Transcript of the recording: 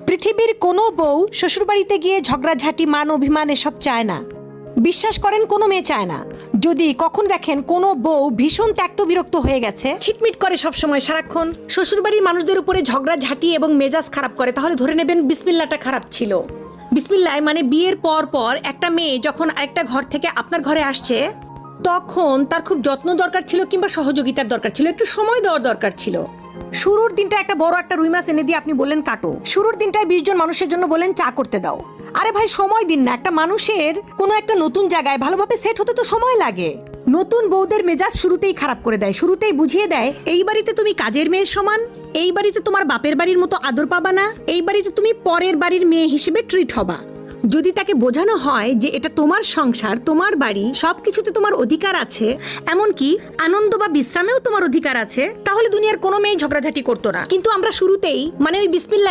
পৃথিবীর কোনো বউ শ্বশুরবাড়িতে গিয়ে ঝগড়াঝাটি মান অভিমান এসব চায় না। বিশ্বাস করেন কোনো মেয়ে চায় না। যদি কখন দেখেন কোনো বউ ভীষণ ত্যক্ত বিরক্ত হয়ে গেছে, ছিটমিট করে সবসময় সারাক্ষণ শ্বশুরবাড়ির মানুষদের উপরে ঝগড়াঝাটি এবং মেজাজ খারাপ করে, তাহলে ধরে নেবেন বিসমিল্লাহটা খারাপ ছিল। বিসমিল্লাহ মানে বিয়ের পর পর একটা মেয়ে যখন আরেকটা ঘর থেকে আপনার ঘরে আসছে, তখন তার খুব যত্ন দরকার ছিল কিংবা সহযোগিতার দরকার ছিল, একটু সময় দেওয়ার দরকার ছিল। শুরুর দিনটা একটা বড় একটা রুই মাছ এনে দিয়ে আপনি বললেন কাটো, শুরুর দিনটায় 20 জন মানুষের জন্য বলেন চা করতে দাও। আরে ভাই সময় দিন না, একটা মানুষের কোনো একটা নতুন জায়গায় ভালোভাবে সেট হতে তো সময় লাগে। নতুন বউদের মেজাজ শুরুতেই খারাপ করে দেয়, শুরুতেই বুঝিয়ে দেয় এই বাড়িতে তুমি কাজের মেয়ের সমান, এই বাড়িতে তোমার বাপের বাড়ির মতো আদর পাবা না, এই বাড়িতে তুমি পরের বাড়ির মেয়ে হিসেবে ট্রিট হবা। যদি তাকে বোঝানো হয় যে এটা তোমার সংসার, তোমার বাড়ি, সবকিছুতে তোমার অধিকার আছে, এমনকি আনন্দ বা বিশ্রামেও তোমার অধিকার আছে, তাহলে দুনিয়ার কোনো মেয়ে ঝগড়াঝাটি করতো না। কিন্তু আমরা শুরুতেই মানে ওই বিসমিল্লাহ